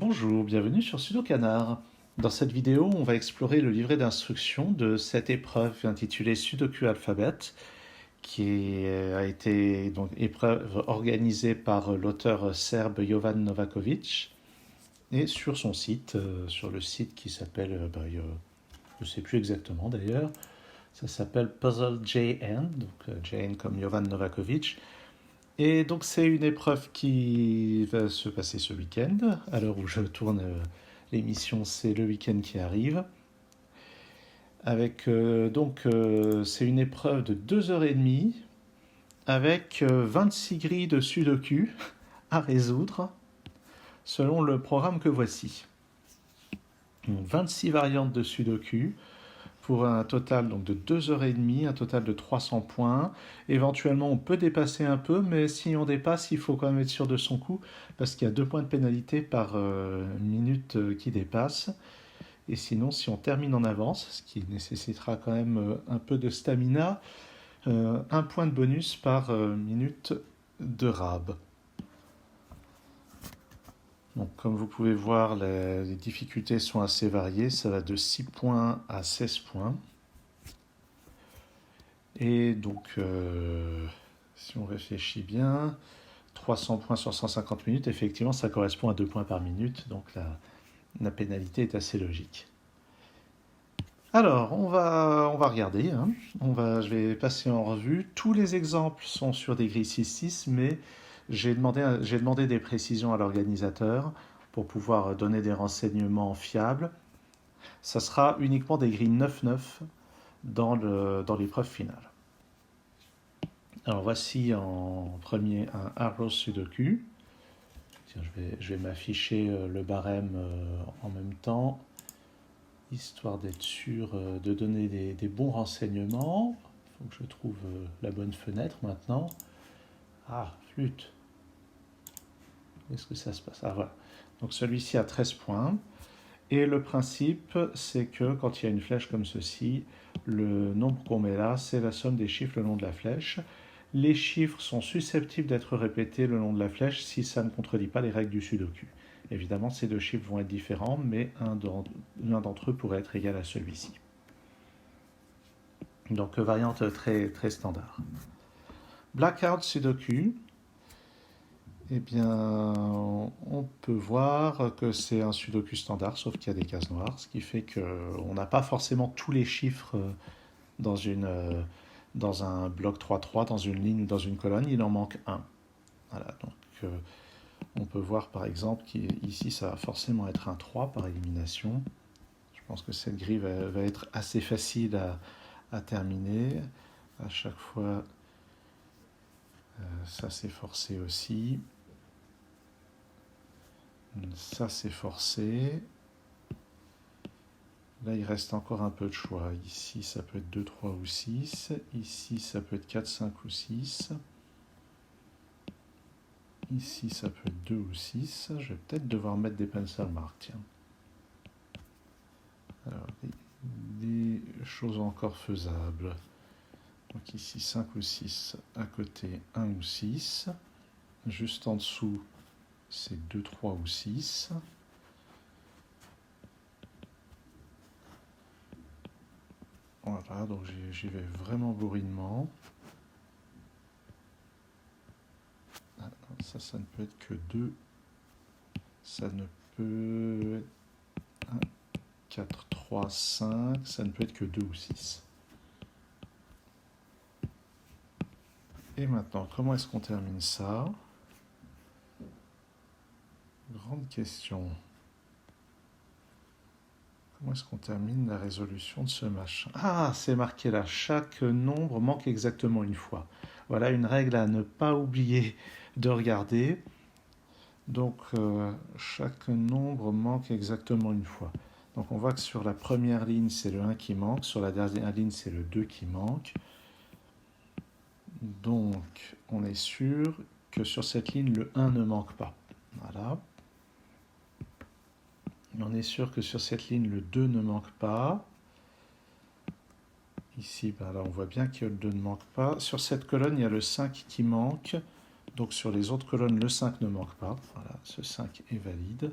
Bonjour, bienvenue sur Sudokanar. Dans cette vidéo, on va explorer le livret d'instructions de cette épreuve intitulée Sudoku Alphabet, a été donc épreuve organisée par l'auteur serbe Jovan Novakovic et sur son site, sur le site qui s'appelle, je ne sais plus exactement d'ailleurs, ça s'appelle Puzzle JN, donc JN comme Jovan Novakovic. Et donc c'est une épreuve qui va se passer ce week-end. À l'heure où je tourne l'émission, c'est le week-end qui arrive. C'est une épreuve de 2 heures et demie avec 26 grilles de sudoku à résoudre selon le programme que voici. Donc 26 variantes de sudoku pour un total donc, de 2 heures et demie, un total de 300 points. Éventuellement, on peut dépasser un peu, mais si on dépasse, il faut quand même être sûr de son coup, parce qu'il y a 2 points de pénalité par minute qui dépasse. Et sinon, si on termine en avance, ce qui nécessitera quand même un peu de stamina, 1 point de bonus par minute de rab. Donc, comme vous pouvez voir, les difficultés sont assez variées. Ça va de 6 points à 16 points. Et donc, si on réfléchit bien, 300 points sur 150 minutes, effectivement, ça correspond à 2 points par minute. Donc, la pénalité est assez logique. Alors, on va regarder. Je vais passer en revue. Tous les exemples sont sur des grilles 6-6, mais j'ai demandé des précisions à l'organisateur pour pouvoir donner des renseignements fiables. Ça sera uniquement des grilles 9-9 dans l'épreuve finale. Alors voici en premier un Arrow Sudoku. Tiens, je vais m'afficher le barème en même temps, histoire d'être sûr de donner des bons renseignements. Il faut que je trouve la bonne fenêtre maintenant. Ah, flûte. Est-ce que ça se passe? Ah voilà. Donc celui-ci a 13 points. Et le principe, c'est que quand il y a une flèche comme ceci, le nombre qu'on met là, c'est la somme des chiffres le long de la flèche. Les chiffres sont susceptibles d'être répétés le long de la flèche si ça ne contredit pas les règles du sudoku. Évidemment, ces 2 chiffres vont être différents, mais l'un d'entre eux pourrait être égal à celui-ci. Donc, variante très, très standard. Blackout Sudoku, eh bien, on peut voir que c'est un sudoku standard, sauf qu'il y a des cases noires, ce qui fait qu'on n'a pas forcément tous les chiffres dans un bloc 3-3, dans une ligne ou dans une colonne, il en manque un. Voilà, donc on peut voir par exemple qu'ici ça va forcément être un 3 par élimination. Je pense que cette grille va être assez facile à terminer. À chaque fois, ça c'est forcé aussi. Ça c'est forcé. Là, il reste encore un peu de choix. Ici, ça peut être 2, 3 ou 6. Ici, ça peut être 4, 5 ou 6. Ici, ça peut être 2 ou 6. Je vais peut-être devoir mettre des pencil marks, tiens. Alors, des choses encore faisables. Donc ici, 5 ou 6. À côté, 1 ou 6. Juste en dessous, c'est 2, 3 ou 6. Voilà, donc j'y vais vraiment bourrinement. Ah, non, ça ne peut être que 2. Ça ne peut être 1, 4, 3, 5. Ça ne peut être que 2 ou 6. Et maintenant, comment est-ce qu'on termine ça? Grande question. Comment est-ce qu'on termine la résolution de ce machin? Ah, c'est marqué là. Chaque nombre manque exactement une fois. Voilà une règle à ne pas oublier de regarder. Donc, chaque nombre manque exactement une fois. Donc, on voit que sur la première ligne, c'est le 1 qui manque. Sur la dernière ligne, c'est le 2 qui manque. Donc, on est sûr que sur cette ligne, le 1 ne manque pas. Voilà. On est sûr que sur cette ligne, le 2 ne manque pas. Ici, là, on voit bien que le 2 ne manque pas. Sur cette colonne, il y a le 5 qui manque. Donc sur les autres colonnes, le 5 ne manque pas. Voilà, ce 5 est valide.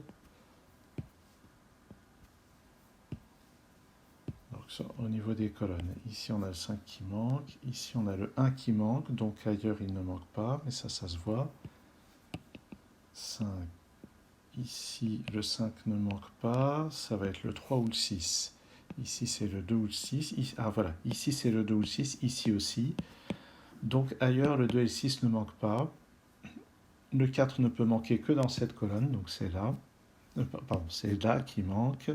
au niveau des colonnes. Ici, on a le 5 qui manque. Ici, on a le 1 qui manque. Donc ailleurs, il ne manque pas. Mais ça se voit. 5. Ici, le 5 ne manque pas. Ça va être le 3 ou le 6. Ici, c'est le 2 ou le 6. Ah, voilà. Ici, c'est le 2 ou le 6. Ici aussi. Donc ailleurs, le 2 et le 6 ne manquent pas. Le 4 ne peut manquer que dans cette colonne. Donc c'est là. Pardon, c'est là qui manque.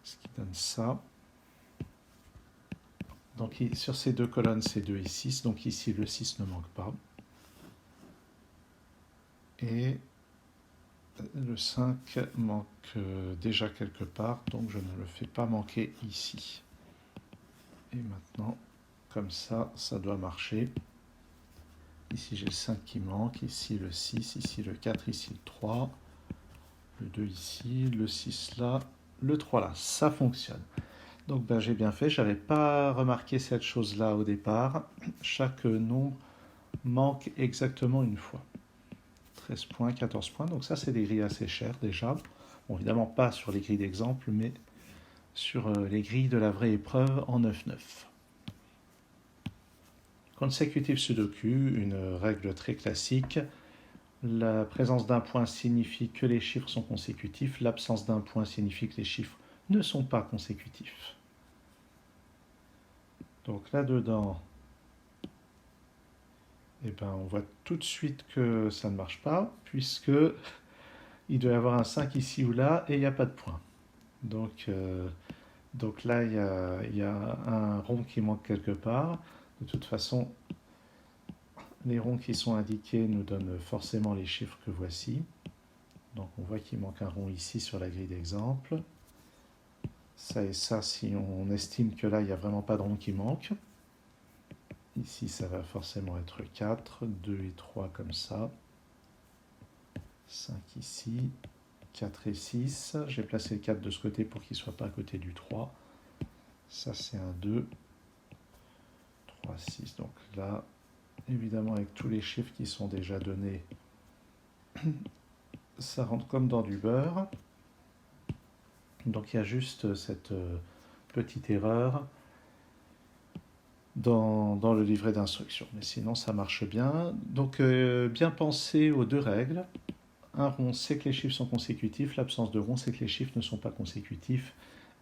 Ce qui donne ça. Donc sur ces deux colonnes, c'est 2 et 6. Donc ici, le 6 ne manque pas. Et le 5 manque déjà quelque part, donc je ne le fais pas manquer ici. Et maintenant, comme ça doit marcher. Ici, j'ai le 5 qui manque, ici le 6, ici le 4, ici le 3, le 2 ici, le 6 là, le 3 là. Ça fonctionne. Donc ben, j'ai bien fait, je n'avais pas remarqué cette chose-là au départ. Chaque nombre manque exactement une fois. 13 points, 14 points, donc ça c'est des grilles assez chères déjà. Bon, évidemment pas sur les grilles d'exemple, mais sur les grilles de la vraie épreuve en 9-9. Consecutive Sudoku, une règle très classique. La présence d'un point signifie que les chiffres sont consécutifs, l'absence d'un point signifie que les chiffres ne sont pas consécutifs. Donc là-dedans, eh ben, on voit tout de suite que ça ne marche pas, puisque il doit y avoir un 5 ici ou là, et il n'y a pas de point. Donc là, il y a un rond qui manque quelque part. De toute façon, les ronds qui sont indiqués nous donnent forcément les chiffres que voici. Donc on voit qu'il manque un rond ici sur la grille d'exemple. Ça et ça, si on estime que là, il n'y a vraiment pas de rond qui manque. Ici, ça va forcément être 4, 2 et 3 comme ça. 5 ici, 4 et 6. J'ai placé le 4 de ce côté pour qu'il ne soit pas à côté du 3. Ça, c'est un 2. 3, 6. Donc là, évidemment, avec tous les chiffres qui sont déjà donnés, ça rentre comme dans du beurre. Donc il y a juste cette petite erreur dans le livret d'instruction. Mais sinon, ça marche bien. Donc bien penser aux deux règles. Un rond, c'est que les chiffres sont consécutifs. L'absence de rond, c'est que les chiffres ne sont pas consécutifs.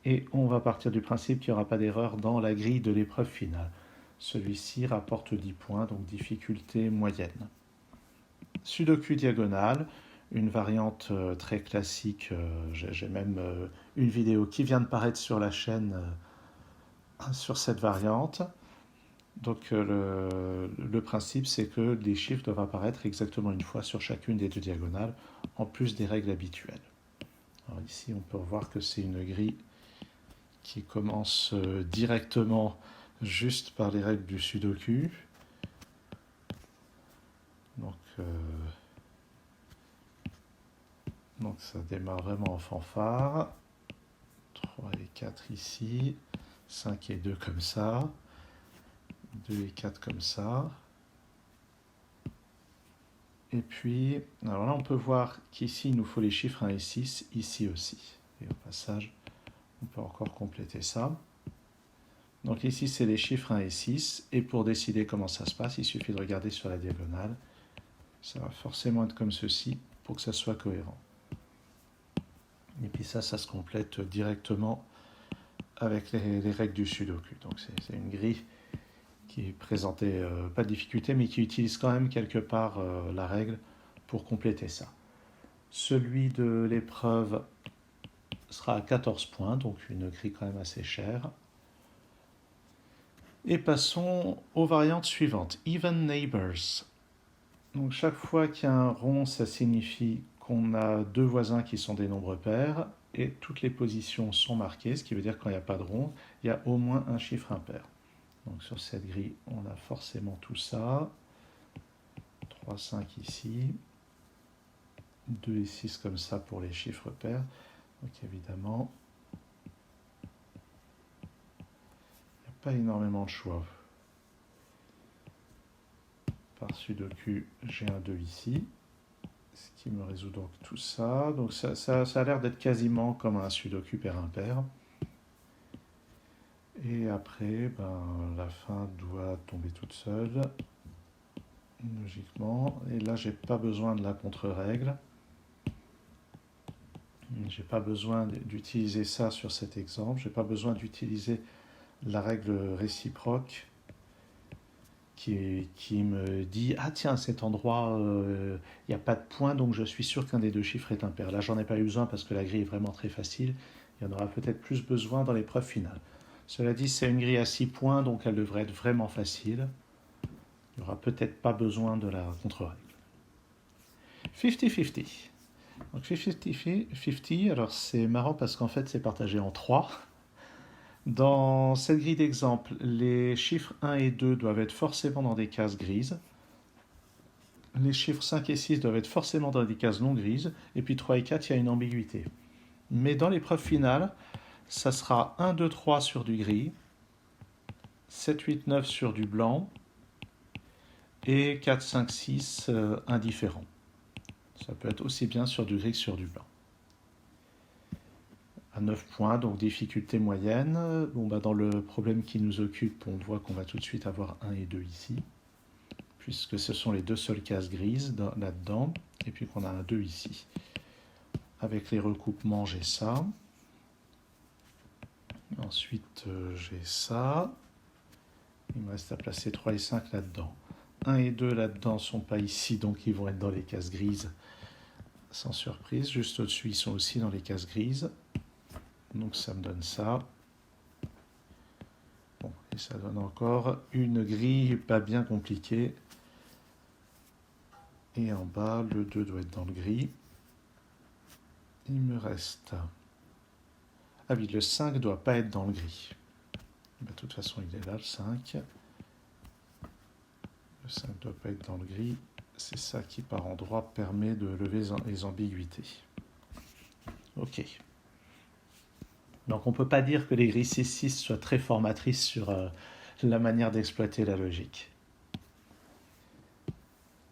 Et on va partir du principe qu'il n'y aura pas d'erreur dans la grille de l'épreuve finale. Celui-ci rapporte 10 points, donc difficulté moyenne. Sudoku diagonale, une variante très classique. J'ai même une vidéo qui vient de paraître sur la chaîne sur cette variante. Donc le principe, c'est que les chiffres doivent apparaître exactement une fois sur chacune des deux diagonales, en plus des règles habituelles. Alors ici, on peut voir que c'est une grille qui commence directement juste par les règles du Sudoku. Donc ça démarre vraiment en fanfare. 3 et 4 ici, 5 et 2 comme ça, 2 et 4 comme ça. Et puis, alors là on peut voir qu'ici il nous faut les chiffres 1 et 6, ici aussi. Et au passage, on peut encore compléter ça. Donc ici c'est les chiffres 1 et 6, et pour décider comment ça se passe, il suffit de regarder sur la diagonale. Ça va forcément être comme ceci pour que ça soit cohérent. Et puis ça se complète directement avec les règles du Sudoku. Donc c'est une grille qui est présentée, pas de difficulté, mais qui utilise quand même quelque part la règle pour compléter ça. Celui de l'épreuve sera à 14 points, donc une grille quand même assez chère. Et passons aux variantes suivantes. Even Neighbors. Donc chaque fois qu'il y a un rond, ça signifie qu'on a deux voisins qui sont des nombres pairs, et toutes les positions sont marquées, ce qui veut dire que quand il n'y a pas de rond, il y a au moins un chiffre impair. Donc sur cette grille, on a forcément tout ça. 3, 5 ici. 2 et 6 comme ça pour les chiffres pairs. Donc évidemment, il n'y a pas énormément de choix. Par Sudoku, j'ai un 2 ici. Ce qui me résout donc tout ça. Donc ça a l'air d'être quasiment comme un Sudoku pair impair. Et après, la fin doit tomber toute seule, logiquement. Et là, j'ai pas besoin de la contre-règle. J'ai pas besoin d'utiliser ça sur cet exemple. J'ai pas besoin d'utiliser la règle réciproque qui me dit ah tiens, à cet endroit, il n'y a pas de point, donc je suis sûr qu'un des deux chiffres est impair. Là, j'en ai pas eu besoin parce que la grille est vraiment très facile. Il y en aura peut-être plus besoin dans l'épreuve finale. Cela dit, c'est une grille à 6 points, donc elle devrait être vraiment facile. Il n'y aura peut-être pas besoin de la contre-règle. 50-50. Donc 50-50, alors c'est marrant parce qu'en fait c'est partagé en 3. Dans cette grille d'exemple, les chiffres 1 et 2 doivent être forcément dans des cases grises. Les chiffres 5 et 6 doivent être forcément dans des cases non grises. Et puis 3 et 4, il y a une ambiguïté. Mais dans l'épreuve finale, ça sera 1, 2, 3 sur du gris, 7, 8, 9 sur du blanc, et 4, 5, 6 indifférent. Ça peut être aussi bien sur du gris que sur du blanc. À 9 points, donc difficulté moyenne. Dans le problème qui nous occupe, on voit qu'on va tout de suite avoir 1 et 2 ici, puisque ce sont les deux seules cases grises là-dedans, et puis qu'on a un 2 ici. Avec les recoupements, j'ai ça. Ensuite, j'ai ça. Il me reste à placer 3 et 5 là-dedans. 1 et 2 là-dedans ne sont pas ici, donc ils vont être dans les cases grises. Sans surprise, juste au-dessus, ils sont aussi dans les cases grises. Donc ça me donne ça. Bon, et ça donne encore une grille pas bien compliquée. Et en bas, le 2 doit être dans le gris. Il me reste... Ah oui, le 5 ne doit pas être dans le gris. De toute façon, il est là, le 5. Le 5 ne doit pas être dans le gris. C'est ça qui, par endroit, permet de lever les ambiguïtés. Ok. Donc on ne peut pas dire que les grilles 6-6 soient très formatrices sur la manière d'exploiter la logique.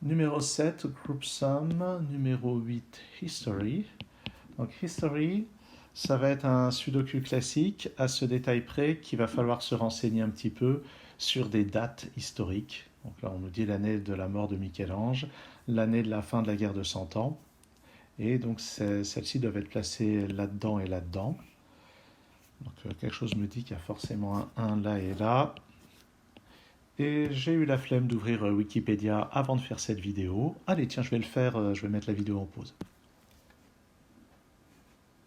Numéro 7, Group Sum. Numéro 8, History. Donc History, ça va être un sudoku classique à ce détail près qu'il va falloir se renseigner un petit peu sur des dates historiques. Donc là on nous dit l'année de la mort de Michel-Ange, l'année de la fin de la guerre de 100 ans. Et donc celles-ci doivent être placées là-dedans et là-dedans. Donc quelque chose me dit qu'il y a forcément un 1 là et là. Et j'ai eu la flemme d'ouvrir Wikipédia avant de faire cette vidéo. Allez, tiens, je vais le faire, je vais mettre la vidéo en pause.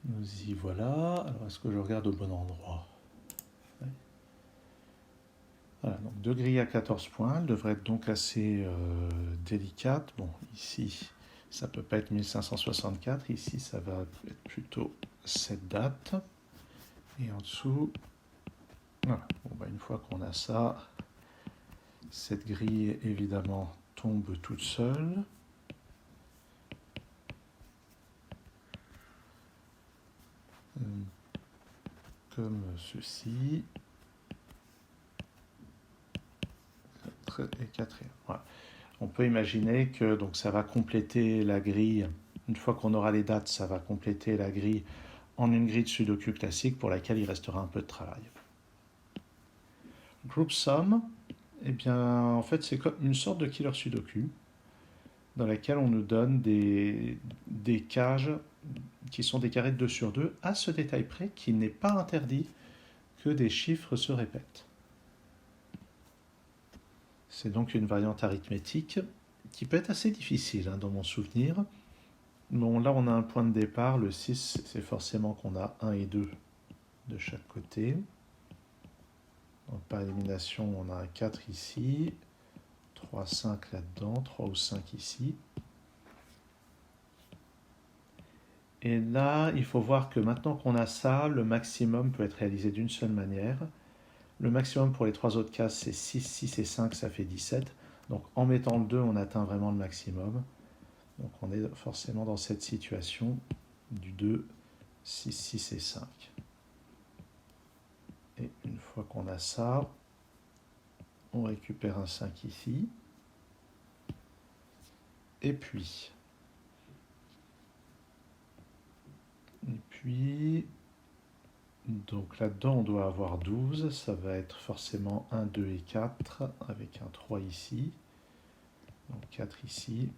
Nous y voilà. Alors, est-ce que je regarde au bon endroit? Voilà, donc 2 grilles à 14 points. Elle devrait être donc assez délicate. Bon, ici, ça ne peut pas être 1564. Ici, ça va être plutôt cette date. Et en dessous, voilà. Bon, une fois qu'on a ça, cette grille, évidemment, tombe toute seule. Comme ceci. Et quatrième. Voilà. On peut imaginer que donc, ça va compléter la grille. Une fois qu'on aura les dates, ça va compléter la grille en une grille de sudoku classique pour laquelle il restera un peu de travail. Group Sum, eh bien, en fait, c'est comme une sorte de killer sudoku dans laquelle on nous donne des cages qui sont des carrés de 2 sur 2 à ce détail près qu'il n'est pas interdit que des chiffres se répètent. C'est donc une variante arithmétique qui peut être assez difficile dans mon souvenir. Bon, là on a un point de départ, le 6, c'est forcément qu'on a 1 et 2 de chaque côté. Donc par élimination, on a un 4 ici, 3, 5 là-dedans, 3 ou 5 ici. Et là, il faut voir que maintenant qu'on a ça, le maximum peut être réalisé d'une seule manière. Le maximum pour les 3 autres cases, c'est 6, 6 et 5, ça fait 17. Donc en mettant le 2, on atteint vraiment le maximum. Donc on est forcément dans cette situation du 2, 6, 6 et 5. Et une fois qu'on a ça, on récupère un 5 ici. Et puis 2, Donc là-dedans, on doit avoir 12. Ça va être forcément 1, 2 et 4, avec un 3 ici. Donc 4 ici.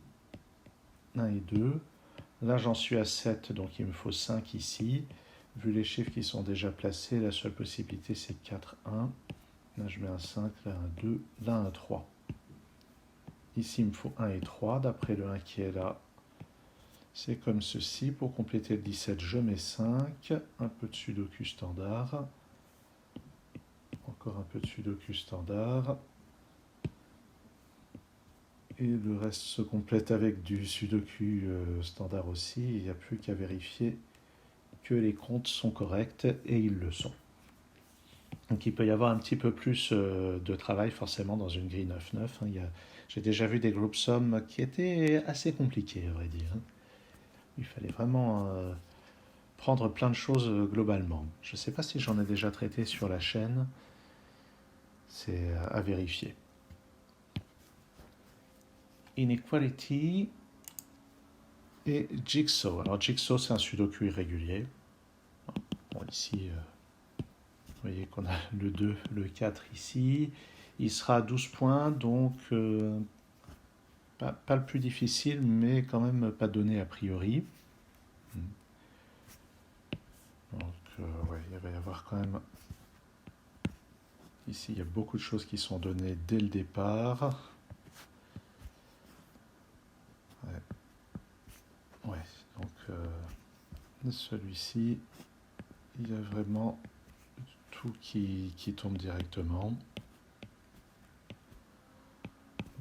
1 et 2. Là, j'en suis à 7, donc il me faut 5 ici. Vu les chiffres qui sont déjà placés, la seule possibilité, c'est 4, 1. Là, je mets un 5, là, un 2, là, un 3. Ici, il me faut 1 et 3. D'après le 1 qui est là, c'est comme ceci. Pour compléter le 17, je mets 5. Un peu de sudoku standard. Encore un peu de sudoku standard. Et le reste se complète avec du sudoku standard aussi. Il n'y a plus qu'à vérifier que les comptes sont corrects et ils le sont. Donc il peut y avoir un petit peu plus de travail forcément dans une grille 9-9. Hein. J'ai déjà vu des group sums qui étaient assez compliqués, à vrai dire. Hein. Il fallait vraiment prendre plein de choses globalement. Je ne sais pas si j'en ai déjà traité sur la chaîne. C'est à vérifier. Inequality et Jigsaw. Alors Jigsaw, c'est un sudoku irrégulier. Bon, ici, vous voyez qu'on a le 2, le 4 ici. Il sera à 12 points, donc pas le plus difficile, mais quand même pas donné a priori. Donc, ouais, il va y avoir quand même... Ici, il y a beaucoup de choses qui sont données dès le départ. Ouais, donc celui-ci, il y a vraiment tout qui tombe directement.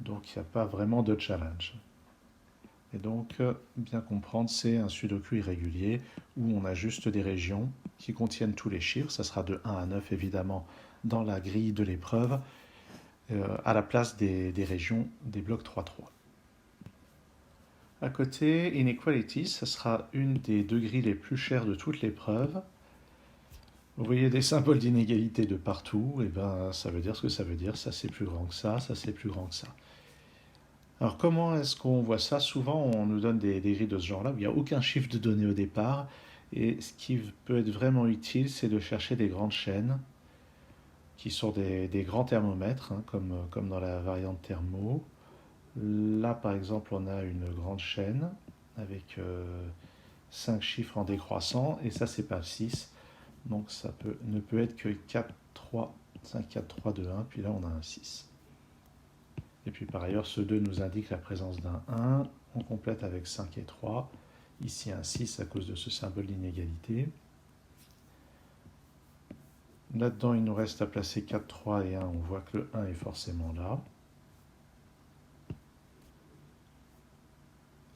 Donc, il n'y a pas vraiment de challenge. Et donc, bien comprendre, c'est un sudoku irrégulier où on a juste des régions qui contiennent tous les chiffres. Ça sera de 1 à 9, évidemment, dans la grille de l'épreuve, à la place des régions des blocs 3-3. À côté, Inequality, ça sera une des deux grilles les plus chères de toute l'épreuve. Vous voyez des symboles d'inégalité de partout, et ben ça veut dire ce que ça veut dire. Ça c'est plus grand que ça c'est plus grand que ça. Alors comment est-ce qu'on voit ça? Souvent on nous donne des grilles de ce genre-là où il n'y a aucun chiffre de donné au départ. Et ce qui peut être vraiment utile, c'est de chercher des grandes chaînes qui sont des grands thermomètres, hein, comme dans la variante thermo. Là par exemple on a une grande chaîne avec 5 chiffres en décroissant, et ça c'est pas 6. Donc ça ne peut être que 4, 3, 5, 4, 3, 2, 1, puis là on a un 6. Et puis par ailleurs, ce 2 nous indique la présence d'un 1. On complète avec 5 et 3. Ici un 6 à cause de ce symbole d'inégalité. Là-dedans, il nous reste à placer 4, 3 et 1. On voit que le 1 est forcément là.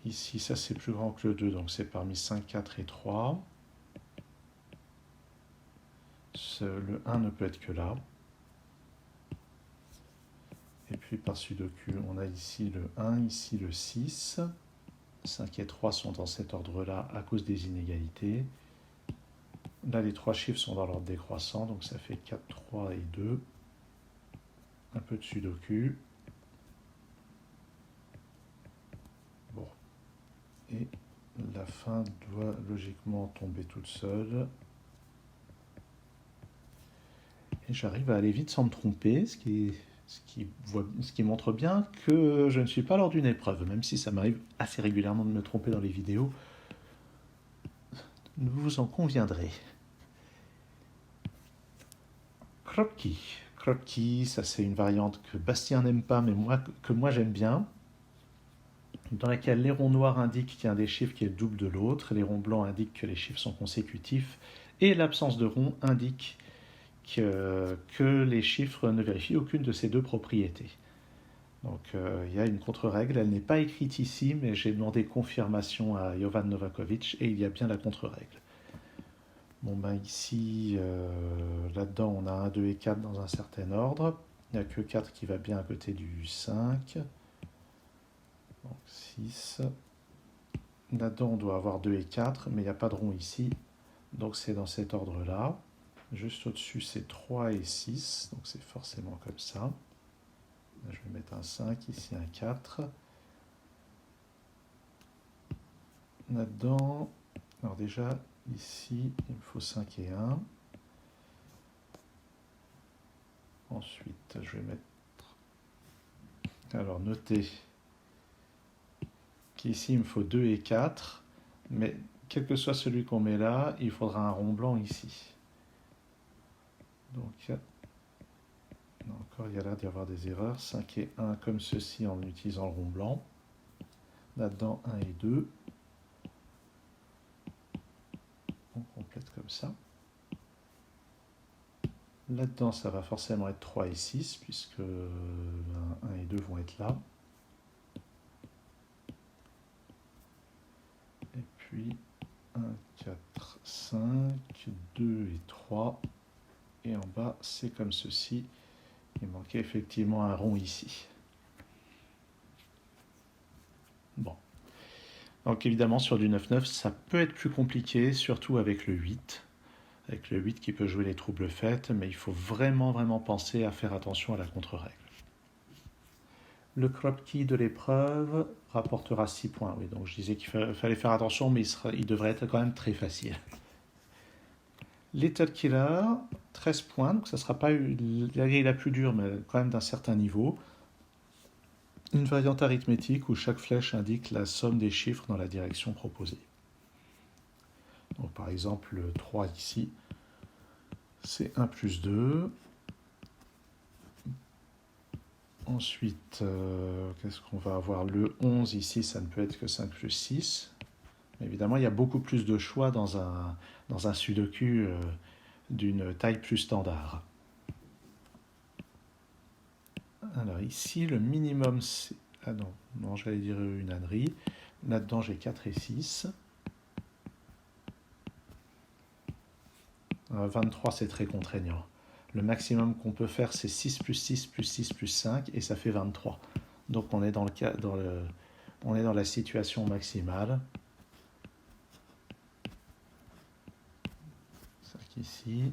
Ici, ça c'est plus grand que le 2, donc c'est parmi 5, 4 et 3. Le 1 ne peut être que là. Et puis par sudoku, on a ici le 1, ici le 6. 5 et 3 sont dans cet ordre-là à cause des inégalités. Là, les trois chiffres sont dans l'ordre décroissant, donc ça fait 4, 3 et 2. Un peu de sudoku. Bon. Et la fin doit logiquement tomber toute seule. Et j'arrive à aller vite sans me tromper, ce qui montre bien que je ne suis pas lors d'une épreuve, même si ça m'arrive assez régulièrement de me tromper dans les vidéos. Vous en conviendrez. Kropki. Kropki, ça c'est une variante que Bastien n'aime pas, mais que moi j'aime bien, dans laquelle les ronds noirs indiquent qu'il y a un des chiffres qui est le double de l'autre, les ronds blancs indiquent que les chiffres sont consécutifs, et l'absence de rond indique que les chiffres ne vérifient aucune de ces deux propriétés. Donc il y a une contre-règle, elle n'est pas écrite ici, mais j'ai demandé confirmation à Jovan Novakovic et il y a bien la contre-règle. Bon ben ici, là-dedans on a 1, 2 et 4 dans un certain ordre. Il n'y a que 4 qui va bien à côté du 5. Donc 6. Là-dedans on doit avoir 2 et 4, mais il n'y a pas de rond ici. Donc c'est dans cet ordre-là. Juste au-dessus c'est 3 et 6, donc c'est forcément comme ça. Là, je vais mettre un 5, ici un 4. Là-dedans, alors déjà, ici, il me faut 5 et 1. Ensuite, je vais mettre... Alors, notez qu'ici, il me faut 2 et 4, mais quel que soit celui qu'on met là, il faudra un rond blanc ici. Donc, encore, il y a l'air d'y avoir des erreurs. 5 et 1 comme ceci en utilisant le rond blanc. Là-dedans, 1 et 2. On complète comme ça. Là-dedans, ça va forcément être 3 et 6, puisque 1 et 2 vont être là. Et puis 1, 4, 5, 2 et 3. Et en bas, c'est comme ceci. Il manquait effectivement un rond ici. Bon. Donc évidemment, sur du 9-9, ça peut être plus compliqué, surtout avec le 8. Avec le 8 qui peut jouer les troubles faites, mais il faut vraiment, vraiment penser à faire attention à la contre-règle. Le Kropki de l'épreuve rapportera 6 points. Oui, donc je disais qu'il fallait faire attention, mais il devrait être quand même très facile. Little Killer, 13 points, donc ça ne sera pas la grille la plus dure, mais quand même d'un certain niveau. Une variante arithmétique où chaque flèche indique la somme des chiffres dans la direction proposée. Donc par exemple, le 3 ici, c'est 1 plus 2. Ensuite, qu'est-ce qu'on va avoir? Le 11 ici, ça ne peut être que 5 plus 6. Mais évidemment, il y a beaucoup plus de choix dans un sudoku d'une taille plus standard. Alors ici, le minimum, c'est... Ah non, j'allais dire une ânerie. Là-dedans, j'ai 4 et 6. 23, c'est très contraignant. Le maximum qu'on peut faire, c'est 6 plus 6 plus 6 plus 5, et ça fait 23. Donc on est dans la situation maximale. Ici,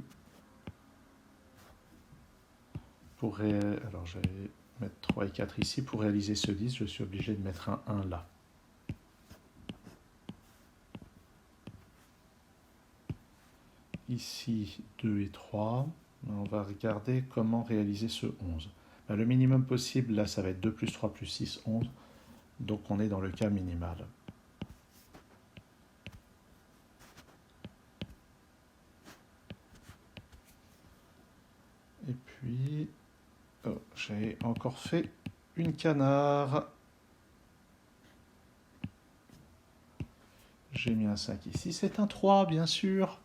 alors je vais mettre 3 et 4 ici. Pour réaliser ce 10, je suis obligé de mettre un 1 là. Ici, 2 et 3. On va regarder comment réaliser ce 11. Le minimum possible, là, ça va être 2 plus 3 plus 6, 11. Donc on est dans le cas minimal. Et puis, j'ai encore fait une canard. J'ai mis un 5 ici. C'est un 3, bien sûr.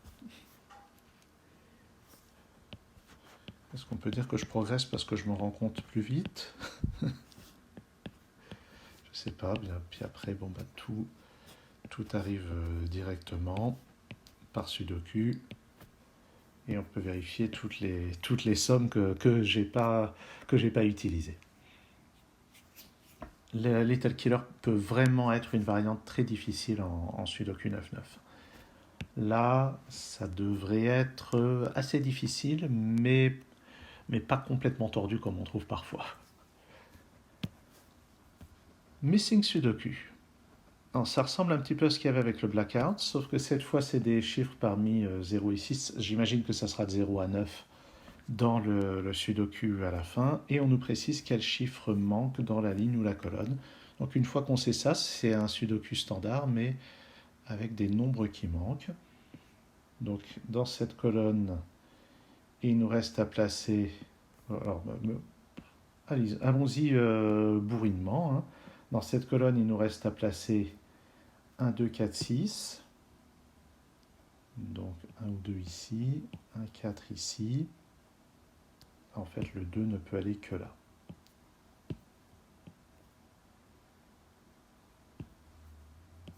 Est-ce qu'on peut dire que je progresse parce que je me rends compte plus vite? Je sais pas. Bien. Puis après, bon, tout arrive directement par Sudoku. Et on peut vérifier toutes les sommes que j'ai pas utilisées. Le Little Killer peut vraiment être une variante très difficile en Sudoku 9-9. Là, ça devrait être assez difficile, mais pas complètement tordu comme on trouve parfois. Missing Sudoku. Alors, ça ressemble un petit peu à ce qu'il y avait avec le Blackout, sauf que cette fois, c'est des chiffres parmi 0 et 6. J'imagine que ça sera de 0 à 9 dans le Sudoku à la fin, et on nous précise quel chiffre manque dans la ligne ou la colonne. Donc une fois qu'on sait ça, c'est un Sudoku standard, mais avec des nombres qui manquent. Donc dans cette colonne, il nous reste à placer... Alors, allons-y bourrinement. Hein. Dans cette colonne, il nous reste à placer 1, 2, 4, 6. Donc 1 ou 2 ici, 1, 4 ici. En fait, le 2 ne peut aller que là.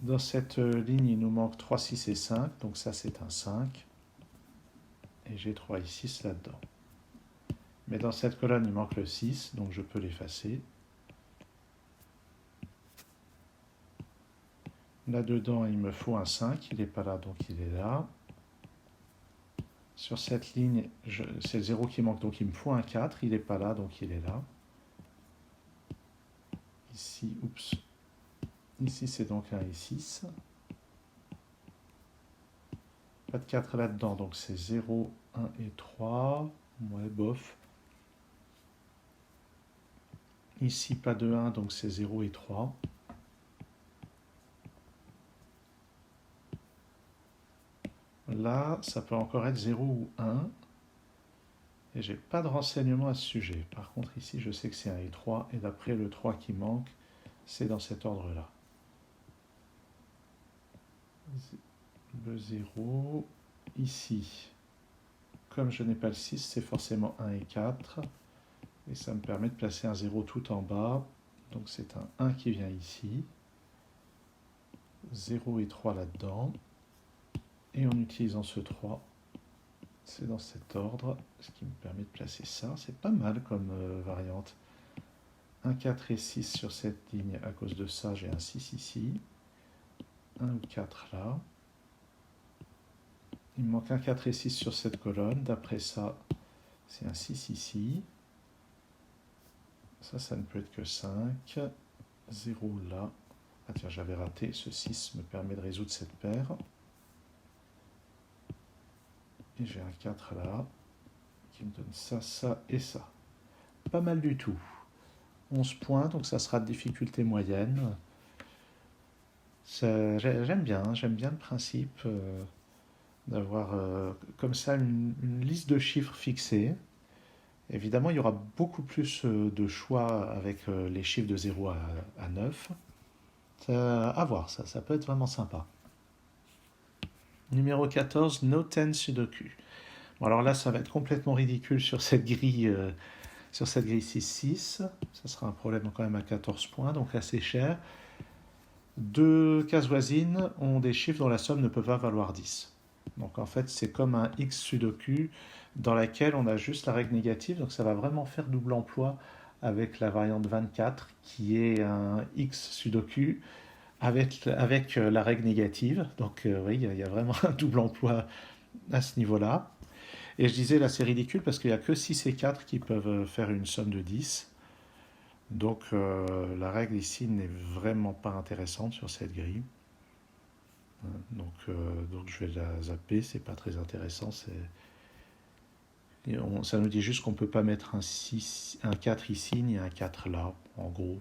Dans cette ligne, il nous manque 3, 6 et 5. Donc ça, c'est un 5. Et j'ai 3 et 6 là-dedans. Mais dans cette colonne, il manque le 6. Donc je peux l'effacer. Là-dedans, il me faut un 5. Il n'est pas là, donc il est là. Sur cette ligne, c'est le 0 qui manque, donc il me faut un 4. Il n'est pas là, donc il est là. Ici, oups. Ici, c'est donc 1 et 6. Pas de 4 là-dedans, donc c'est 0, 1 et 3. Ouais, bof. Ici, pas de 1, donc c'est 0 et 3. Là, ça peut encore être 0 ou 1. Et j'ai pas de renseignements à ce sujet. Par contre, ici, je sais que c'est 1 et 3. Et d'après le 3 qui manque, c'est dans cet ordre-là. Le 0. Ici, comme je n'ai pas le 6, c'est forcément 1 et 4. Et ça me permet de placer un 0 tout en bas. Donc c'est un 1 qui vient ici. 0 et 3 là-dedans. Et en utilisant ce 3, c'est dans cet ordre, ce qui me permet de placer ça. C'est pas mal comme variante. 1, 4 et 6 sur cette ligne. À cause de ça, j'ai un 6 ici. 1 ou 4 là. Il me manque un 4 et 6 sur cette colonne. D'après ça, c'est un 6 ici. Ça ne peut être que 5. 0 là. Ah tiens, j'avais raté. Ce 6 me permet de résoudre cette paire. Et j'ai un 4 là, qui me donne ça, ça et ça. Pas mal du tout. 11 points, donc ça sera de difficulté moyenne. J'aime bien le principe d'avoir comme ça une liste de chiffres fixés. Évidemment, il y aura beaucoup plus de choix avec les chiffres de 0 à 9. À voir, ça peut être vraiment sympa. Numéro 14, No 10 Sudoku. Bon, alors là, ça va être complètement ridicule sur cette grille 6-6. Ça sera un problème quand même à 14 points, donc assez cher. Deux cases voisines ont des chiffres dont la somme ne peut pas valoir 10. Donc en fait, c'est comme un X Sudoku dans laquelle on a juste la règle négative. Donc ça va vraiment faire double emploi avec la variante 24 qui est un X Sudoku avec la règle négative. Donc oui, il y a vraiment un double emploi à ce niveau-là. Et je disais là c'est ridicule parce qu'il n'y a que 6 et 4 qui peuvent faire une somme de 10. Donc la règle ici n'est vraiment pas intéressante sur cette grille. Donc je vais la zapper, c'est pas très intéressant. Ça nous dit juste qu'on ne peut pas mettre un 4 ici ni un 4 là, en gros.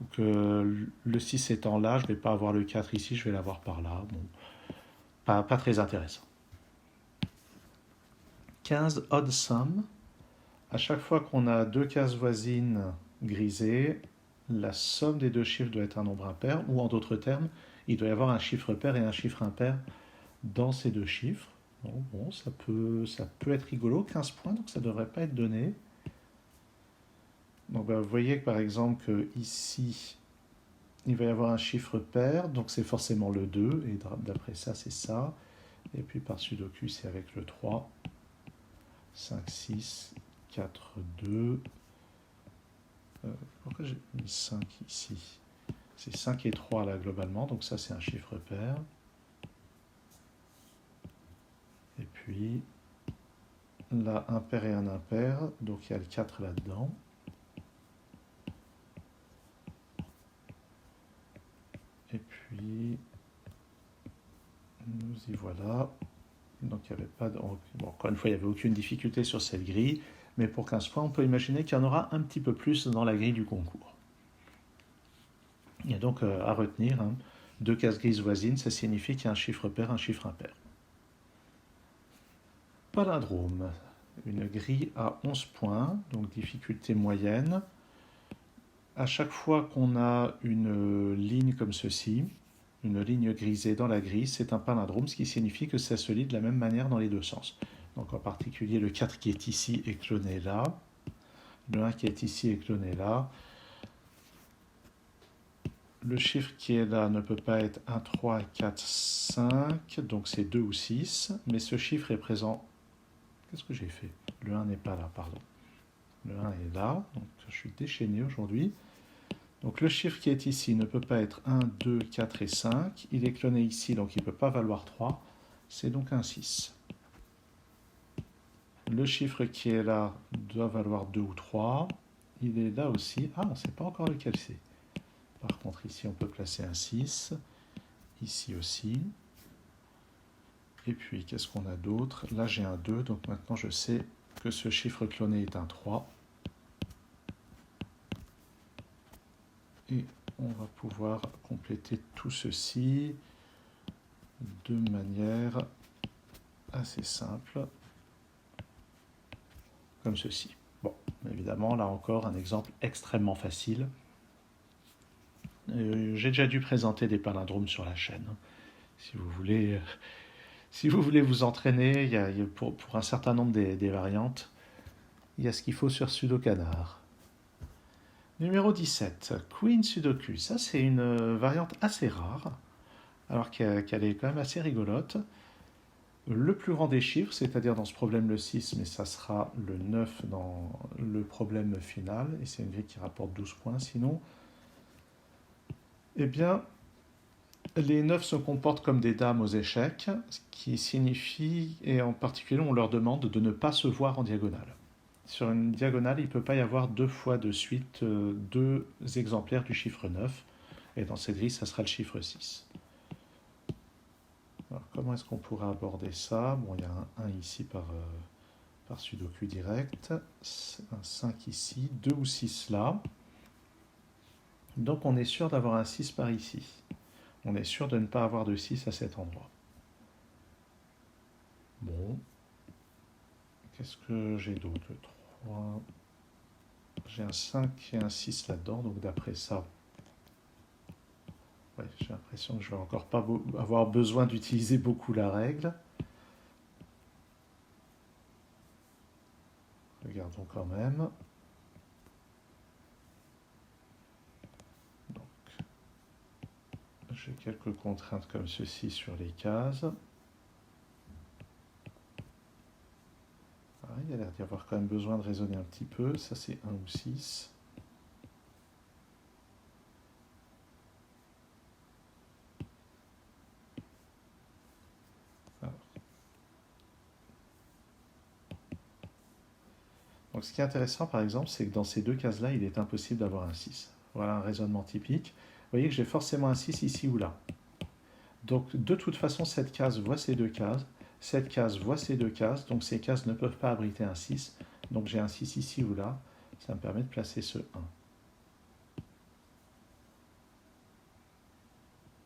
Ou que le 6 étant là, je ne vais pas avoir le 4 ici, je vais l'avoir par là. Bon, pas très intéressant. 15 odd sum. À chaque fois qu'on a deux cases voisines grisées, la somme des deux chiffres doit être un nombre impair, ou en d'autres termes, il doit y avoir un chiffre pair et un chiffre impair dans ces deux chiffres. Bon, ça peut être rigolo, 15 points, donc ça ne devrait pas être donné. Donc vous voyez que par exemple que ici, il va y avoir un chiffre pair, donc c'est forcément le 2, et d'après ça c'est ça. Et puis par Sudoku c'est avec le 3, 5, 6, 4, 2. Pourquoi j'ai mis 5 ici? C'est 5 et 3 là globalement, donc ça c'est un chiffre pair. Et puis là, un pair et un impair, donc il y a le 4 là-dedans. Et puis, nous y voilà. Donc il n'y avait pas de... Bon, encore une fois, il n'y avait aucune difficulté sur cette grille, mais pour 15 points, on peut imaginer qu'il y en aura un petit peu plus dans la grille du concours. Il y a donc à retenir, deux cases grises voisines, ça signifie qu'il y a un chiffre pair, un chiffre impair. Palindrome, une grille à 11 points, donc difficulté moyenne. À chaque fois qu'on a une ligne comme ceci, une ligne grisée dans la grille, c'est un palindrome, ce qui signifie que ça se lit de la même manière dans les deux sens. Donc en particulier le 4 qui est ici est cloné là, le 1 qui est ici est cloné là. Le chiffre qui est là ne peut pas être 1, 3, 4, 5, donc c'est 2 ou 6, mais ce chiffre est présent. Qu'est-ce que j'ai fait? Le 1 n'est pas là, pardon. Le 1 est là, donc je suis déchaîné aujourd'hui. Donc le chiffre qui est ici ne peut pas être 1, 2, 4 et 5. Il est cloné ici, donc il ne peut pas valoir 3. C'est donc un 6. Le chiffre qui est là doit valoir 2 ou 3. Il est là aussi. Ah, on ne sait pas encore lequel c'est. Par contre, ici, on peut placer un 6. Ici aussi. Et puis, qu'est-ce qu'on a d'autre? Là, j'ai un 2, donc maintenant, je sais que ce chiffre cloné est un 3. Et on va pouvoir compléter tout ceci de manière assez simple, comme ceci. Bon, évidemment, là encore, un exemple extrêmement facile. J'ai déjà dû présenter des palindromes sur la chaîne. Si vous voulez, vous entraîner, pour un certain nombre des variantes, il y a ce qu'il faut sur Sudokanar. Numéro 17, Queen Sudoku. Ça, c'est une variante assez rare, alors qu'elle est quand même assez rigolote. Le plus grand des chiffres, c'est-à-dire dans ce problème le 6, mais ça sera le 9 dans le problème final, et c'est une grille qui rapporte 12 points sinon, eh bien, les 9 se comportent comme des dames aux échecs, ce qui signifie, et en particulier on leur demande de ne pas se voir en diagonale. Sur une diagonale, il ne peut pas y avoir deux fois de suite deux exemplaires du chiffre 9, et dans cette grille, ça sera le chiffre 6. Alors, comment est-ce qu'on pourrait aborder ça? Bon, il y a un 1 ici par Sudoku direct, un 5 ici, 2 ou 6 là. Donc on est sûr d'avoir un 6 par ici. On est sûr de ne pas avoir de 6 à cet endroit. Bon. Qu'est-ce que j'ai d'autre? 3. J'ai un 5 et un 6 là-dedans, donc d'après ça, ouais, j'ai l'impression que je ne vais encore pas avoir besoin d'utiliser beaucoup la règle. Regardons quand même. Donc, j'ai quelques contraintes comme ceci sur les cases. Ah, il y a l'air d'y avoir quand même besoin de raisonner un petit peu. Ça, c'est 1 ou 6. Donc, ce qui est intéressant, par exemple, c'est que dans ces deux cases-là, il est impossible d'avoir un 6. Voilà un raisonnement typique. Vous voyez que j'ai forcément un 6 ici ou là. Donc, de toute façon, cette case voit ces deux cases. Cette case voit ces deux cases. Donc, ces cases ne peuvent pas abriter un 6. Donc, j'ai un 6 ici ou là. Ça me permet de placer ce 1.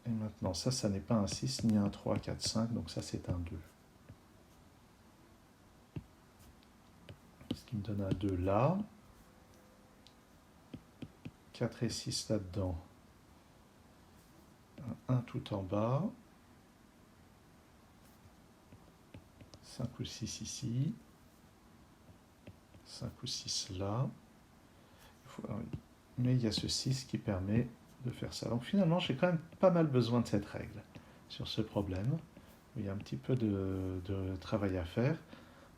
Et maintenant, ça n'est pas un 6, ni un 3, 4, 5. Donc, ça, c'est un 2. Ce qui me donne un 2 là. 4 et 6 là-dedans. Un 1 tout en bas. 5 ou 6 ici. 5 ou 6 là. Mais il y a ce 6 qui permet de faire ça. Donc finalement, j'ai quand même pas mal besoin de cette règle sur ce problème. Il y a un petit peu de travail à faire,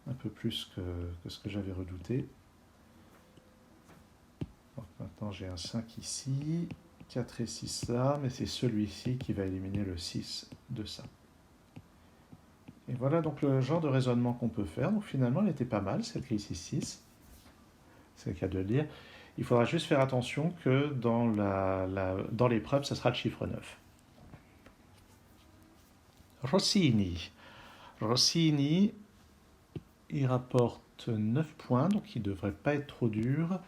un peu plus que ce que j'avais redouté. Donc maintenant, j'ai un 5 ici, 4 et 6 là, mais c'est celui-ci qui va éliminer le 6 de ça. Et voilà donc le genre de raisonnement qu'on peut faire. Donc finalement, elle était pas mal, cette grille 6-6. C'est le cas de le dire. Il faudra juste faire attention que dans l'épreuve, ce sera le chiffre 9. Rossini. Rossini, il rapporte 9 points, donc il ne devrait pas être trop dur.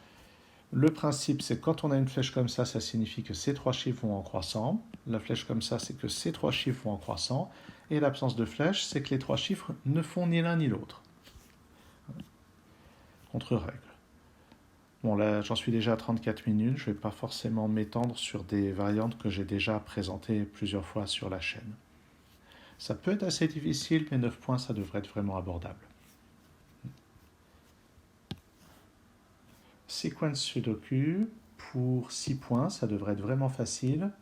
Le principe, c'est que quand on a une flèche comme ça signifie que ces trois chiffres vont en croissant. La flèche comme ça, c'est que ces trois chiffres vont en croissant. Et l'absence de flèche, c'est que les trois chiffres ne font ni l'un ni l'autre. Contre-règle. Bon, là, j'en suis déjà à 34 minutes. Je ne vais pas forcément m'étendre sur des variantes que j'ai déjà présentées plusieurs fois sur la chaîne. Ça peut être assez difficile, mais 9 points, ça devrait être vraiment abordable. Sequence Sudoku, pour 6 points, ça devrait être vraiment facile.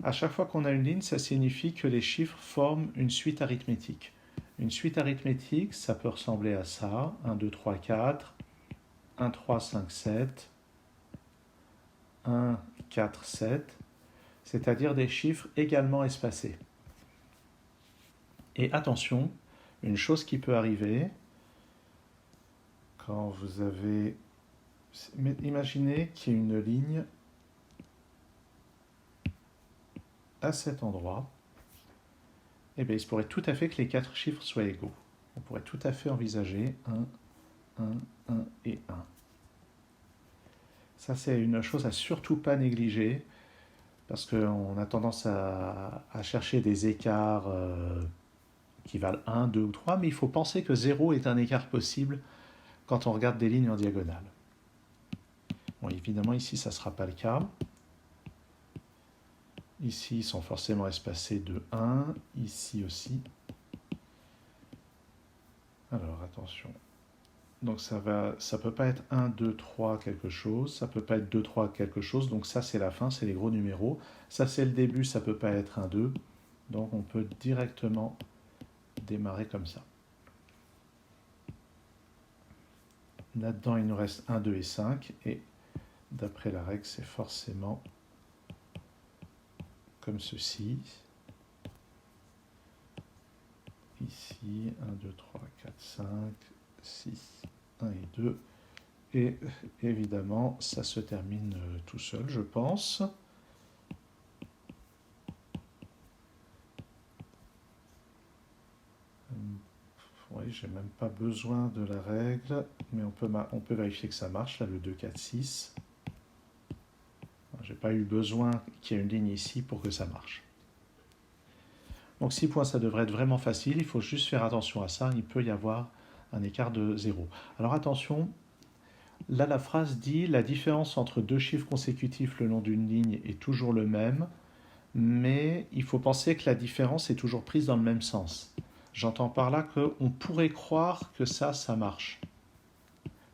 À chaque fois qu'on a une ligne, ça signifie que les chiffres forment une suite arithmétique. Une suite arithmétique, ça peut ressembler à ça. 1, 2, 3, 4, 1, 3, 5, 7, 1, 4, 7, c'est-à-dire des chiffres également espacés. Et attention, une chose qui peut arriver, quand vous avez... Imaginez qu'il y ait une ligne à cet endroit, eh bien, il se pourrait tout à fait que les quatre chiffres soient égaux. On pourrait tout à fait envisager 1, 1, 1 et 1. Ça, c'est une chose à surtout pas négliger, parce qu'on a tendance à chercher des écarts qui valent 1, 2 ou 3, mais il faut penser que 0 est un écart possible quand on regarde des lignes en diagonale. Bon, évidemment, ici, ça ne sera pas le cas. Ici, ils sont forcément espacés de 1, ici aussi. Alors, attention. Donc, ça peut pas être 1, 2, 3 quelque chose, ça peut pas être 2, 3 quelque chose, donc ça, c'est la fin, c'est les gros numéros. Ça, c'est le début, ça peut pas être 1, 2. Donc, on peut directement démarrer comme ça. Là-dedans, il nous reste 1, 2 et 5, et d'après la règle, c'est forcément comme ceci. Ici, 1, 2, 3, 4, 5, 6, 1 et 2. Et évidemment, ça se termine tout seul, je pense. Oui, j'ai même pas besoin de la règle, mais on peut vérifier que ça marche, là, le 2, 4, 6. J'ai pas eu besoin qu'il y ait une ligne ici pour que ça marche. Donc 6 points, ça devrait être vraiment facile, il faut juste faire attention à ça, il peut y avoir un écart de 0. Alors attention, là la phrase dit « La différence entre deux chiffres consécutifs le long d'une ligne est toujours le même, mais il faut penser que la différence est toujours prise dans le même sens. » J'entends par là qu'on pourrait croire que ça marche,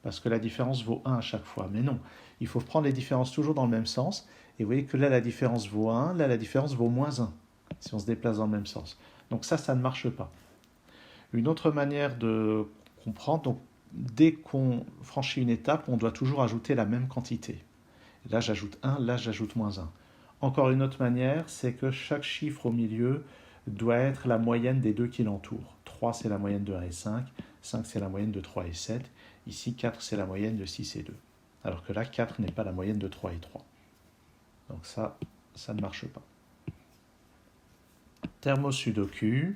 parce que la différence vaut 1 à chaque fois, mais non. Il faut prendre les différences toujours dans le même sens, et vous voyez que là la différence vaut 1, là la différence vaut moins 1, si on se déplace dans le même sens. Donc ça ne marche pas. Une autre manière de comprendre, donc dès qu'on franchit une étape, on doit toujours ajouter la même quantité. Là j'ajoute 1, là j'ajoute moins 1. Encore une autre manière, c'est que chaque chiffre au milieu doit être la moyenne des deux qui l'entourent. 3 c'est la moyenne de 1 et 5, 5 c'est la moyenne de 3 et 7, ici 4 c'est la moyenne de 6 et 2. Alors que là 4 n'est pas la moyenne de 3 et 3. Donc ça ne marche pas. Thermosudoku,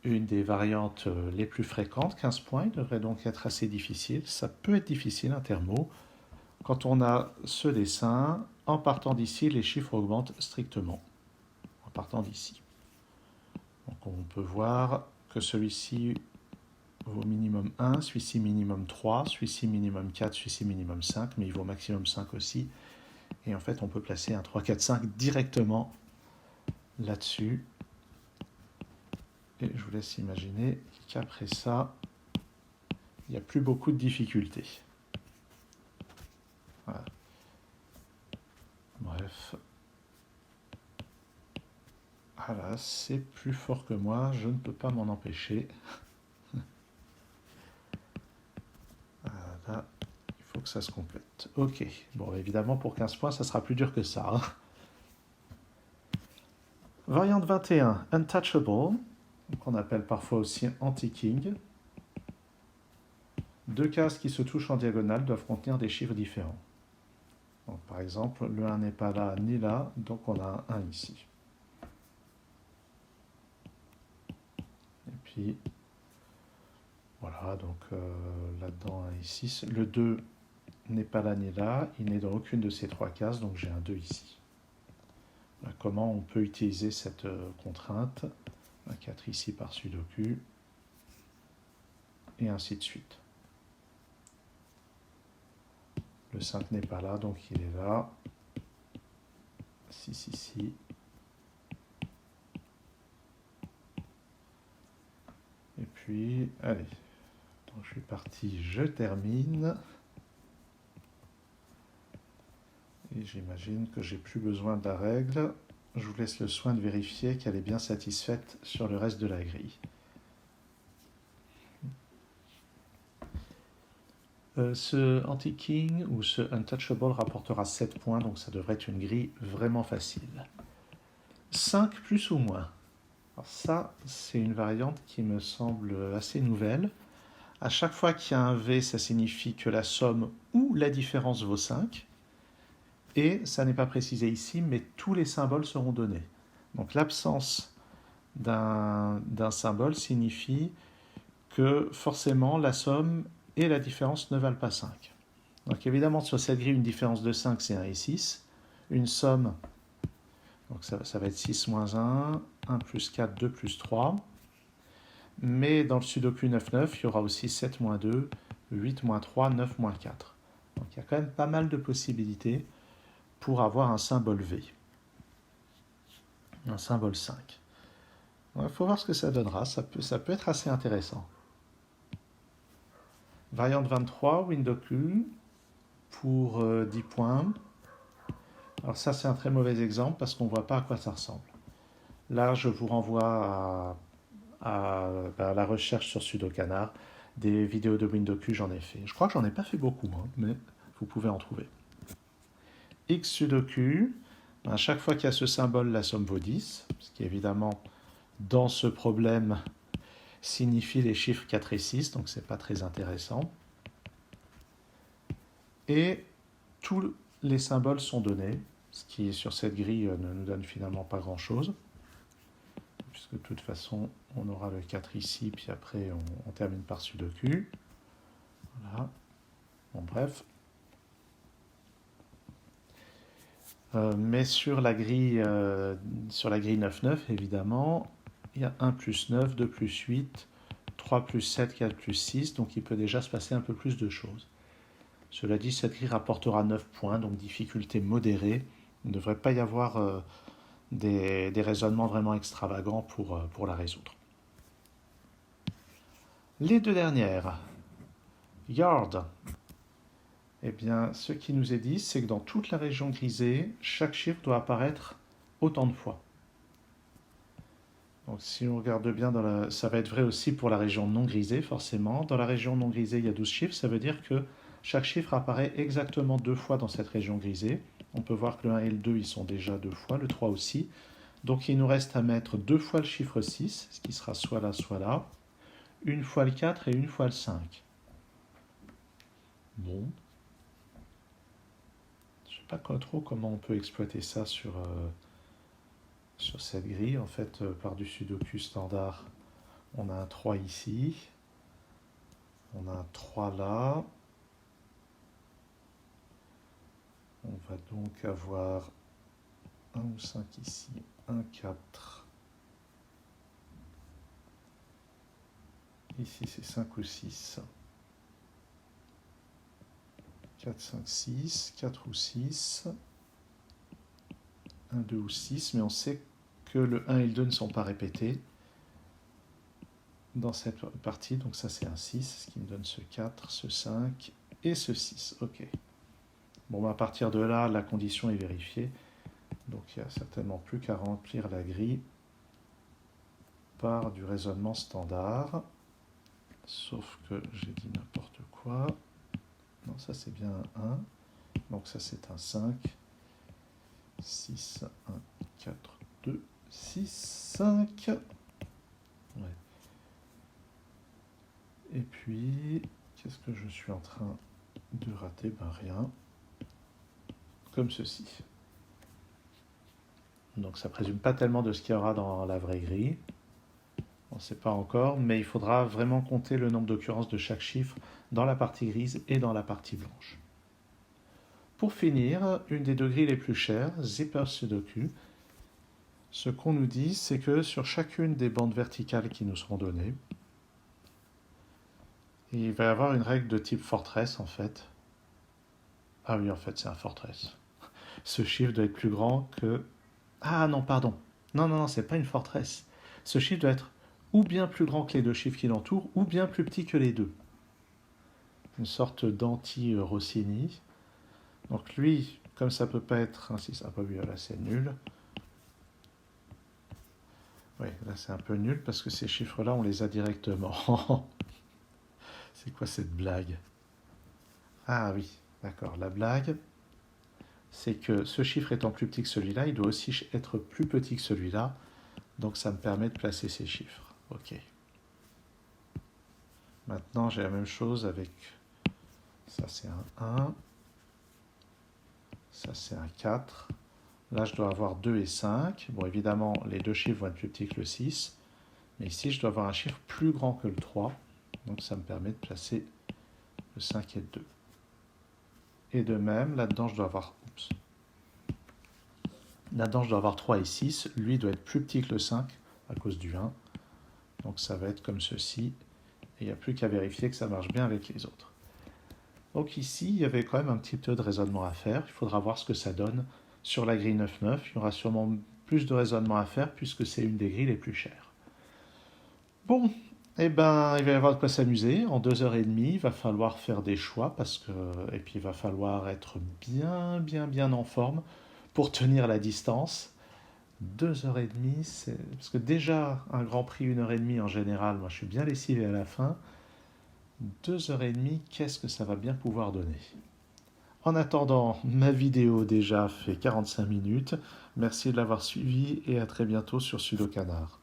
une des variantes les plus fréquentes, 15 points, il devrait donc être assez difficile. Ça peut être difficile un thermo. Quand on a ce dessin, en partant d'ici, les chiffres augmentent strictement. En partant d'ici. Donc on peut voir que celui-ci vaut minimum 1, celui-ci minimum 3, celui-ci minimum 4, celui-ci minimum 5, mais il vaut maximum 5 aussi. Et en fait, on peut placer un 3, 4, 5 directement là-dessus. Et je vous laisse imaginer qu'après ça, il n'y a plus beaucoup de difficultés. Voilà. Bref. Voilà, c'est plus fort que moi, je ne peux pas m'en empêcher. Voilà, il faut que ça se complète. Ok, bon, évidemment, pour 15 points, ça sera plus dur que ça. Hein. Variante 21, Untouchable, qu'on appelle parfois aussi anti-king. Deux cases qui se touchent en diagonale doivent contenir des chiffres différents. Donc, par exemple, le 1 n'est pas là ni là, donc on a un 1 ici. Et puis, voilà, donc là-dedans, un ici. Le 2 n'est pas là ni là, il n'est dans aucune de ces trois cases, donc j'ai un 2 ici. Voilà comment on peut utiliser cette contrainte. Un 4 ici par Sudoku, et ainsi de suite. Le 5 n'est pas là, donc il est là. 6 ici. Et puis, allez. Donc je suis parti, je termine. Et j'imagine que j'ai plus besoin de la règle. Je vous laisse le soin de vérifier qu'elle est bien satisfaite sur le reste de la grille. Ce anti-king ou ce untouchable rapportera 7 points, donc ça devrait être une grille vraiment facile. 5 plus ou moins. Alors ça, c'est une variante qui me semble assez nouvelle. À chaque fois qu'il y a un V, ça signifie que la somme ou la différence vaut 5. Et ça n'est pas précisé ici, mais tous les symboles seront donnés. Donc l'absence d'un symbole signifie que forcément la somme et la différence ne valent pas 5. Donc évidemment, sur cette grille, une différence de 5, c'est 1 et 6. Une somme, donc ça va être 6 moins 1, 1 plus 4, 2 plus 3. Mais dans le Sudoku 9-9, il y aura aussi 7 moins 2, 8 moins 3, 9 moins 4. Donc il y a quand même pas mal de possibilités pour avoir un symbole V. Un symbole 5. Il faut voir ce que ça donnera, ça peut être assez intéressant. Variante 23, Windoku, pour 10 points. Alors ça, c'est un très mauvais exemple parce qu'on ne voit pas à quoi ça ressemble. Là, je vous renvoie à la recherche sur Sudokanar. Des vidéos de Windoku, j'en ai fait. Je crois que j'en ai pas fait beaucoup, mais vous pouvez en trouver. X Sudoku, à chaque fois qu'il y a ce symbole, la somme vaut 10, ce qui évidemment, dans ce problème, signifie les chiffres 4 et 6, donc c'est pas très intéressant. Et tous les symboles sont donnés, ce qui sur cette grille ne nous donne finalement pas grand-chose, puisque de toute façon, on aura le 4 ici, puis après on termine par Sudoku. Voilà. Bon, bref. Mais sur la grille 9-9, évidemment, il y a 1 plus 9, 2 plus 8, 3 plus 7, 4 plus 6, donc il peut déjà se passer un peu plus de choses. Cela dit, cette grille rapportera 9 points, donc difficulté modérée. Il ne devrait pas y avoir des raisonnements vraiment extravagants pour la résoudre. Les deux dernières. Yard. Eh bien, ce qui nous est dit, c'est que dans toute la région grisée, chaque chiffre doit apparaître autant de fois. Donc si on regarde bien, ça va être vrai aussi pour la région non grisée, forcément. Dans la région non grisée, il y a 12 chiffres, ça veut dire que chaque chiffre apparaît exactement 2 fois dans cette région grisée. On peut voir que le 1 et le 2, ils sont déjà 2 fois, le 3 aussi. Donc il nous reste à mettre 2 fois le chiffre 6, ce qui sera soit là, une fois le 4 et une fois le 5. Bon. Je ne sais pas trop comment on peut exploiter ça sur cette grille. En fait, par du Sudoku standard, on a un 3 ici, on a un 3 là. On va donc avoir 1 ou 5 ici, 1, 4. Ici, c'est 5 ou 6. 4, 5, 6, 4 ou 6. 1, 2 ou 6, mais on sait que le 1 et le 2 ne sont pas répétés dans cette partie. Donc ça, c'est un 6, ce qui me donne ce 4, ce 5 et ce 6. Ok. Bon, à partir de là, la condition est vérifiée. Donc il n'y a certainement plus qu'à remplir la grille par du raisonnement standard. Sauf que j'ai dit n'importe quoi. Non, ça c'est bien un 1. Donc ça c'est un 5. 6, 1, 4, 2, 6, 5. Ouais. Et puis, qu'est-ce que je suis en train de rater? Ben rien. Comme ceci. Donc ça présume pas tellement de ce qu'il y aura dans la vraie grille. On ne sait pas encore, mais il faudra vraiment compter le nombre d'occurrences de chaque chiffre dans la partie grise et dans la partie blanche. Pour finir, une des deux grilles les plus chères, Zipper Sudoku. Ce qu'on nous dit, c'est que sur chacune des bandes verticales qui nous seront données, il va y avoir une règle de type fortress en fait. Ah oui, en fait, c'est un fortress. Ce chiffre doit être plus grand que... Ah non, pardon. Non, c'est pas une fortress. Ce chiffre doit être ou bien plus grand que les deux chiffres qui l'entourent, ou bien plus petit que les deux. Une sorte d'anti-Rossini. Donc lui, comme ça peut pas être un 6, ah bah oui, là c'est nul. Oui, là c'est un peu nul parce que ces chiffres-là, on les a directement. C'est quoi cette blague? Ah oui, d'accord, la blague, c'est que ce chiffre étant plus petit que celui-là, il doit aussi être plus petit que celui-là. Donc ça me permet de placer ces chiffres. Ok. Maintenant, j'ai la même chose avec... Ça, c'est un 1. Ça, c'est un 4. Là, je dois avoir 2 et 5. Bon, évidemment, les deux chiffres vont être plus petits que le 6. Mais ici, je dois avoir un chiffre plus grand que le 3. Donc, ça me permet de placer le 5 et le 2. Et de même, là-dedans, je dois avoir... Oups. Là-dedans, je dois avoir 3 et 6. Lui doit être plus petit que le 5 à cause du 1. Donc ça va être comme ceci. Et il n'y a plus qu'à vérifier que ça marche bien avec les autres. Donc ici, il y avait quand même un petit peu de raisonnement à faire. Il faudra voir ce que ça donne sur la grille 9-9. Il y aura sûrement plus de raisonnement à faire puisque c'est une des grilles les plus chères. Bon, eh ben, il va y avoir de quoi s'amuser. En 2 heures et demie, il va falloir faire des choix et puis il va falloir être bien en forme pour tenir la distance. 2 heures et demie, parce que déjà un Grand Prix 1 heure et demie en général, moi je suis bien lessivé à la fin. 2 heures et demie, qu'est-ce que ça va bien pouvoir donner? En attendant, ma vidéo déjà fait 45 minutes. Merci de l'avoir suivi et à très bientôt sur Sudo Canard.